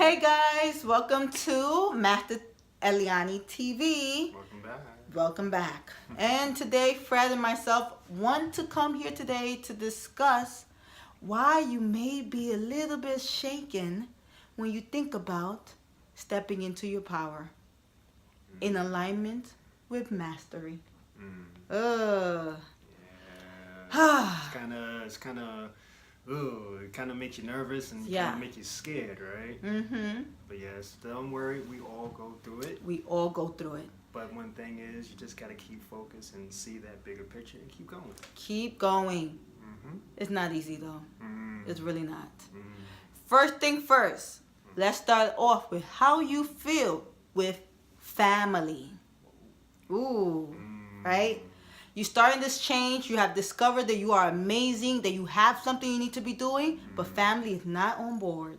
Hey guys, welcome to Master Elianny TV. Welcome back. Welcome back. And today, Fred and myself want to come here today to discuss why you may be a little bit shaken when you think about stepping into your power in alignment with mastery. Mm. Ugh. Yeah. It kind of makes you nervous and Yeah. kind of make you scared, right? Mm-hmm. But yes, don't worry, we all go through it. We all go through it. But one thing is, you just gotta keep focused and see that bigger picture and keep going. Keep going. Mm-hmm. It's not easy though. It's really not. Mm. First thing first, let's start off with how you feel with family. Ooh, right? You starting this change, you have discovered that you are amazing, that you have something you need to be doing, but family is not on board.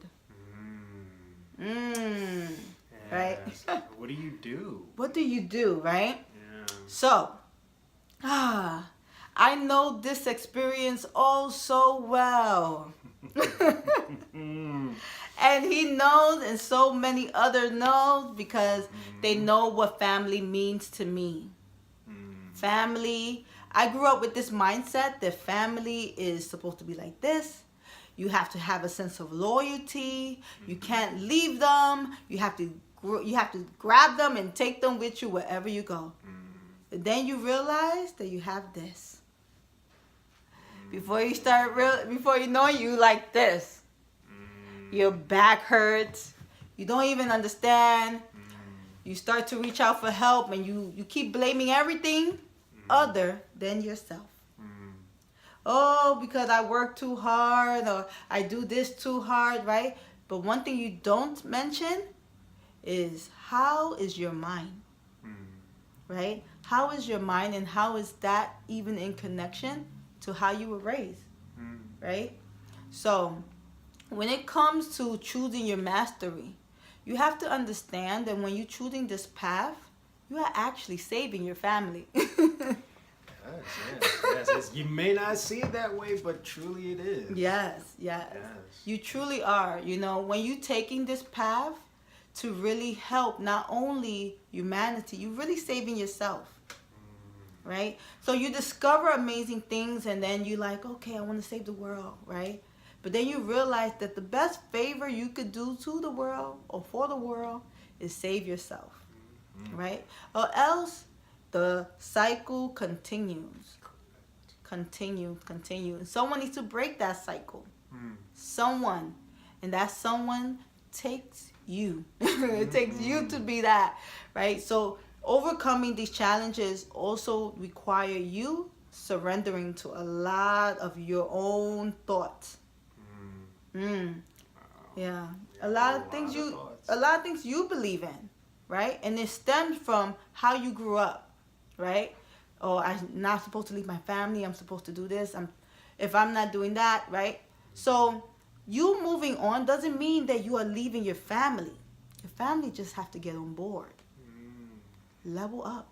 Right? Yes. What do you do? What do you do, right? Yeah. So, I know this experience all so well. And he knows, and so many others know, because they know what family means to me. Family, I grew up with this mindset that family is supposed to be like this. You have to have a sense of loyalty. You can't leave them. You have to grab them and take them with you wherever you go. And then you realize that you have this. Before you know it, you like this. Your back hurts. You don't even understand. You start to reach out for help, and you keep blaming everything other than yourself. Oh, because I work too hard, or I do this too hard, right? But one thing you don't mention is, how is your mind? Right? How is your mind, and how is that even in connection to how you were raised? Right? So, when it comes to choosing your mastery, you have to understand that when you're choosing this path, you are actually saving your family. Yes. You may not see it that way, but truly it is. Yes. You truly are. You know, when you're taking this path to really help not only humanity, you're really saving yourself. Right? So you discover amazing things, and then you're like, okay, I want to save the world, right? But then you realize that the best favor you could do to the world or for the world is save yourself, right? Or else the cycle continues. Continue. And someone needs to break that cycle. Someone. And that someone takes you. It takes you to be that, right? So overcoming these challenges also require you surrendering to a lot of your own thoughts. Yeah. A lot of things you believe in, right? And it stems from how you grew up, right? Oh, I'm not supposed to leave my family. I'm supposed to do this. If I'm not doing that, right? So you moving on doesn't mean that you are leaving your family. Your family just have to get on board. Level up.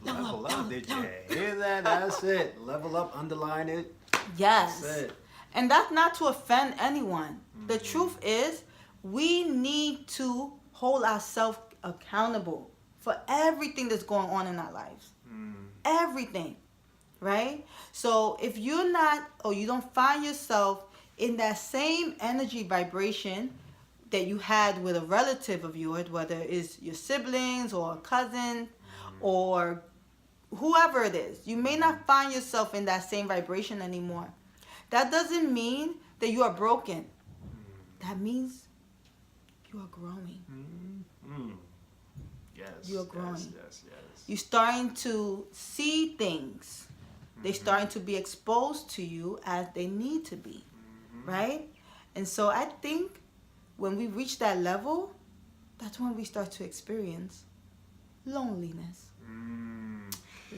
Level up. Did you hear that? That's it. Level up, underline it. Yes. That's it. And that's not to offend anyone. The truth is, we need to hold ourselves accountable for everything that's going on in our lives. Everything. Right? So if you're not, or you don't find yourself in that same energy vibration that you had with a relative of yours, whether it's your siblings or a cousin or whoever it is, you may not find yourself in that same vibration anymore. That doesn't mean that you are broken. That means you are growing. Yes. You are growing. Yes. You're starting to see things. They're starting to be exposed to you as they need to be. Right? And so I think when we reach that level, that's when we start to experience loneliness.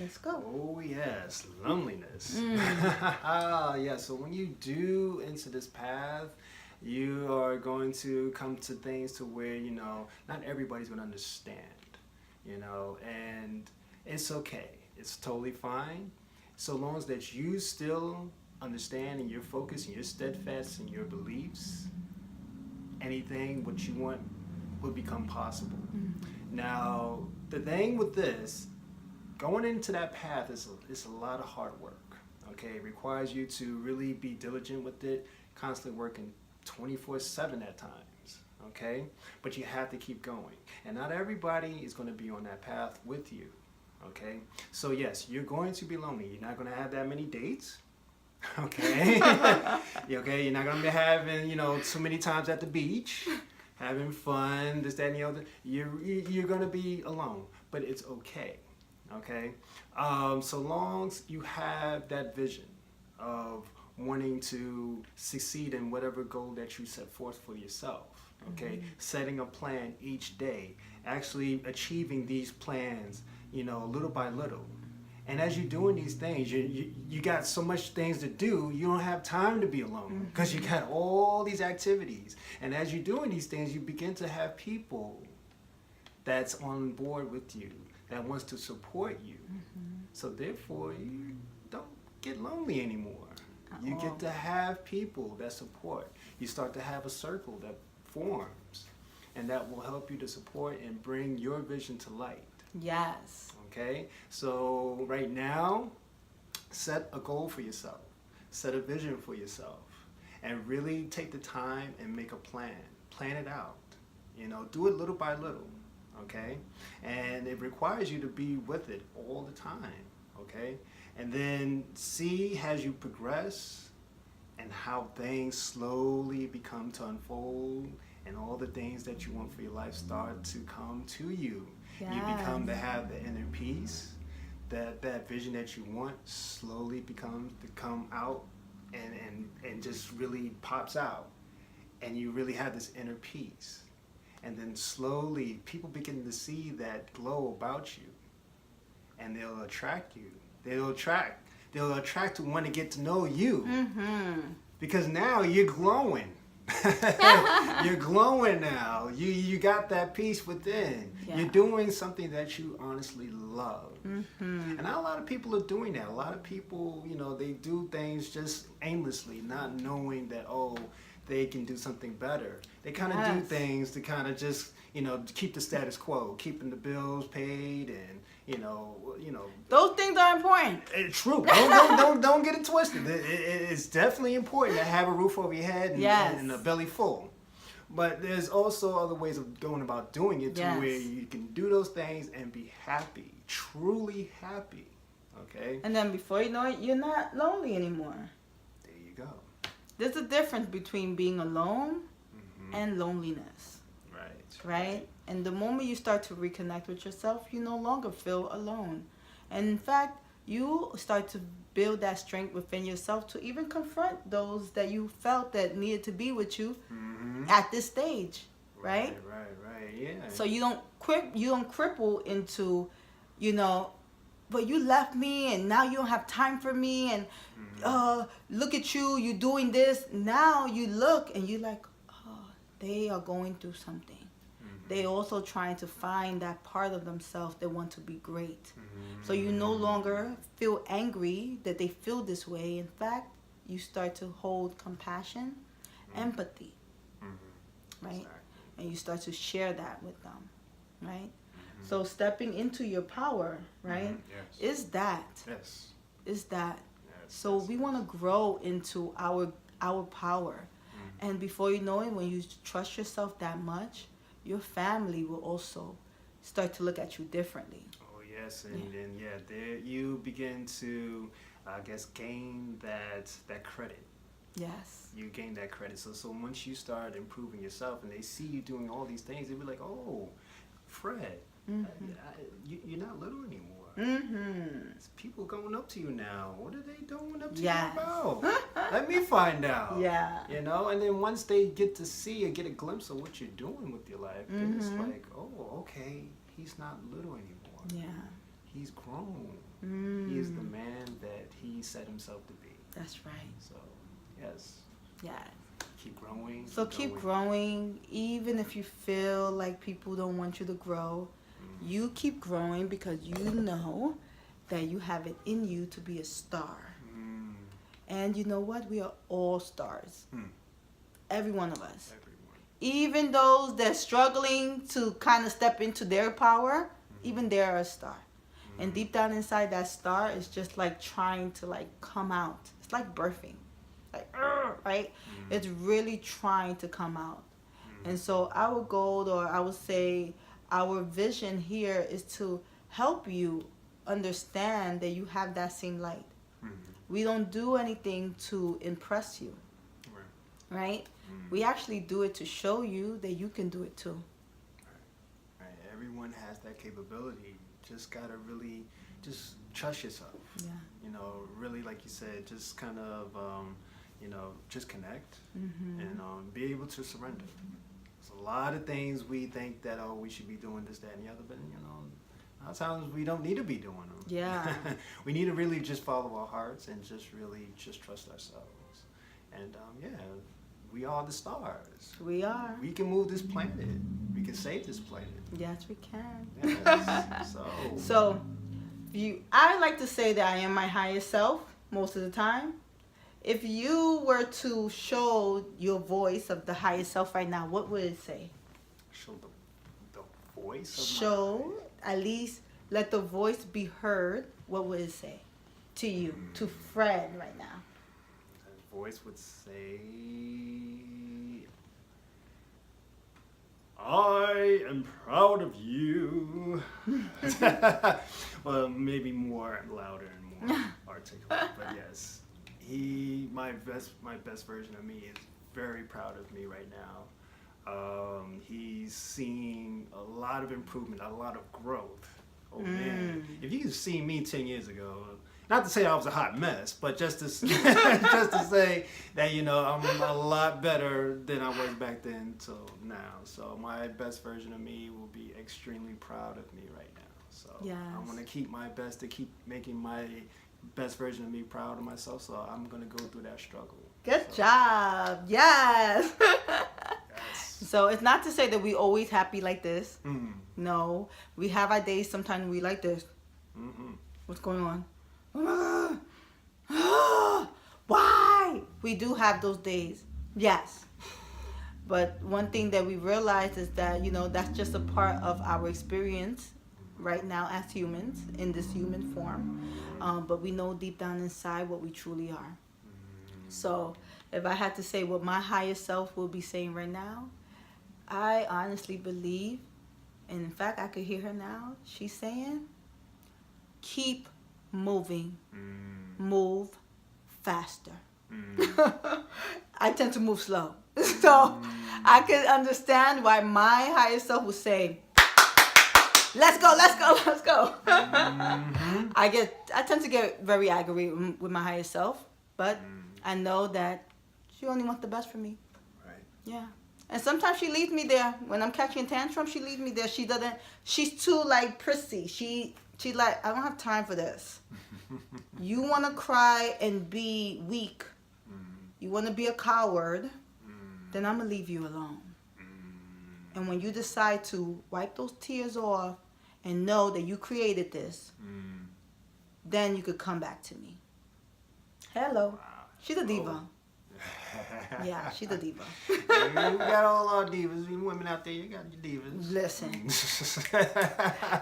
Let's go. Oh yes, loneliness. Yeah, so when you do enter this path, you are going to come to things to where, not everybody's going to understand, and it's okay. It's totally fine. So long as that you still understand and you're focused and you're steadfast in your beliefs, anything what you want will become possible. Now, the thing with this, going into that path is a lot of hard work. Okay, it requires you to really be diligent with it, constantly working 24/7 at times. Okay, but you have to keep going, and not everybody is going to be on that path with you. Okay, so yes, you're going to be lonely. You're not going to have that many dates. Okay, okay, you're not going to be having, you know, too many times at the beach, having fun, this, that, and the other. You're going to be alone, but it's okay. Okay, so long as you have that vision of wanting to succeed in whatever goal that you set forth for yourself. Okay, setting a plan each day, actually achieving these plans, you know, little by little. And as you're doing these things, you got so much things to do, you don't have time to be alone because you got all these activities. And as you're doing these things, you begin to have people that's on board with you, that wants to support you. So therefore, you don't get lonely anymore. You get to have people that support. You start to have a circle that forms, and that will help you to support and bring your vision to light. Yes. Okay, so right now, set a goal for yourself, set a vision for yourself, and really take the time and make a plan. Plan it out. You know, do it little by little. Okay, and it requires you to be with it all the time. Okay, and then see as you progress and how things slowly become to unfold, and all the things that you want for your life start to come to you. Yes. You become to have the inner peace, that vision that you want slowly becomes to come out and just really pops out, and you really have this inner peace. And then slowly people begin to see that glow about you, and they'll attract you. They'll attract to want to get to know you, because now you're glowing. You're glowing now. You got that peace within. Yeah. You're doing something that you honestly love. And not a lot of people are doing that. A lot of people, you know, they do things just aimlessly, not knowing that, oh, they can do something better. They kind of do things to kind of just, you know, keep the status quo, keeping the bills paid, and you know. Those things are important. It's true. Don't get it twisted. It's definitely important to have a roof over your head and a belly full. But there's also other ways of going about doing it to where you can do those things and be happy, truly happy. Okay. And then before you know it, you're not lonely anymore. There you go. There's a difference between being alone and loneliness. Right? And the moment you start to reconnect with yourself, you no longer feel alone. And in fact, you start to build that strength within yourself to even confront those that you felt that needed to be with you at this stage. Right? Right. Yeah. So you don't cripple into, you know, but you left me and now you don't have time for me, and look at you doing this. Now you look and you're like, oh, they are going through something. They also trying to find that part of themselves that want to be great. So you no longer feel angry that they feel this way. In fact, you start to hold compassion, empathy, right? Exactly. And you start to share that with them, right? So stepping into your power, right, is that. Yes. Is that. Yes, So we want to grow into our power. And before you know it, when you trust yourself that much, your family will also start to look at you differently. Oh yes, and then there you begin to, I guess, gain that credit. Yes. You gain that credit. So once you start improving yourself, and they see you doing all these things, they'll be like, oh, Fred, you're not little anymore. It's people going up to you now. What are they going up to you about? Let me find out. Yeah. You know, and then once they get to see or get a glimpse of what you're doing with your life, then it's like, oh, okay, he's not little anymore. Yeah. He's grown. He is the man that he set himself to be. That's right. So, yes. Yeah. Keep growing. So keep growing, even if you feel like people don't want you to grow. You keep growing because you know that you have it in you to be a star. And you know what? We are all stars. Every one of us. Everyone. Even those that struggling to kind of step into their power, even they're a star. And deep down inside, that star is just like trying to like come out. It's like birthing, like right? It's really trying to come out. And so our goal, or I would say our vision here, is to help you understand that you have that same light. We don't do anything to impress you, right? We actually do it to show you that you can do it too. Right. Everyone has that capability. Just gotta really just trust yourself. Yeah. You know, really, like you said, just kind of, you know, just connect and be able to surrender. There's a lot of things we think that, oh, we should be doing this, that, and the other, but, you know, a lot of times we don't need to be doing them. Yeah. We need to really just follow our hearts and just really just trust ourselves. And, yeah, we are the stars. We are. We can move this planet. We can save this planet. Yes, we can. Yes. So, I like to say that I am my highest self most of the time. If you were to show your voice of the highest self right now, what would it say? Show the voice of Show, at least let the voice be heard. What would it say to you, to Fred right now? That voice would say, I am proud of you. Well, maybe more louder and more articulate, but yes. My best version of me is very proud of me right now. He's seeing a lot of improvement, a lot of growth. Oh man, if you could see me 10 years ago, not to say I was a hot mess, but just to just to say that, you know, I'm a lot better than I was back then till now. So my best version of me will be extremely proud of me right now. So yes. I'm gonna keep my best to keep making my best version of me proud of myself. So I'm gonna go through that struggle. Good job. Yes. Yes. So it's not to say that we always happy like this. No, we have our days sometimes we like this. What's going on? Why? We do have those days. Yes. But one thing that we realize is that, you know, that's just a part of our experience right now as humans in this human form. But we know deep down inside what we truly are. So if I had to say what my highest self will be saying right now, I honestly believe, and in fact I could hear her now, she's saying, keep moving. Move faster. I tend to move slow. So I can understand why my highest self would say, let's go, let's go, let's go. I tend to get very aggravated with my highest self, but I know that she only wants the best for me. right. Yeah. And sometimes she leaves me there. When I'm catching a tantrum, she leaves me there. She's too like prissy. She like, I don't have time for this. You want to cry and be weak. You want to be a coward. Then I'm going to leave you alone. And when you decide to wipe those tears off and know that you created this, then you could come back to me. Hello. Wow. She's a diva. Yeah, she's a diva. We got all our divas. You women out there, you got your divas. Listen.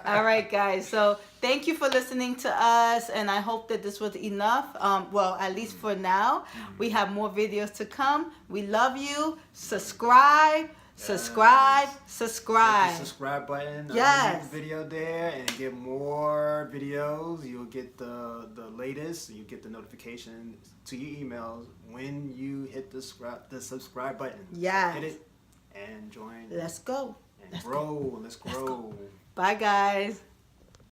All right, guys. So thank you for listening to us, and I hope that this was enough. Well, at least for now. We have more videos to come. We love you. Subscribe. Subscribe. Subscribe. Hit the subscribe button. Yes. The video there and get more videos. You'll get the latest. You get the notification to your emails when you hit the subscribe button. Yes. So hit it and join. Let's go. And grow. Let's grow. Bye, guys.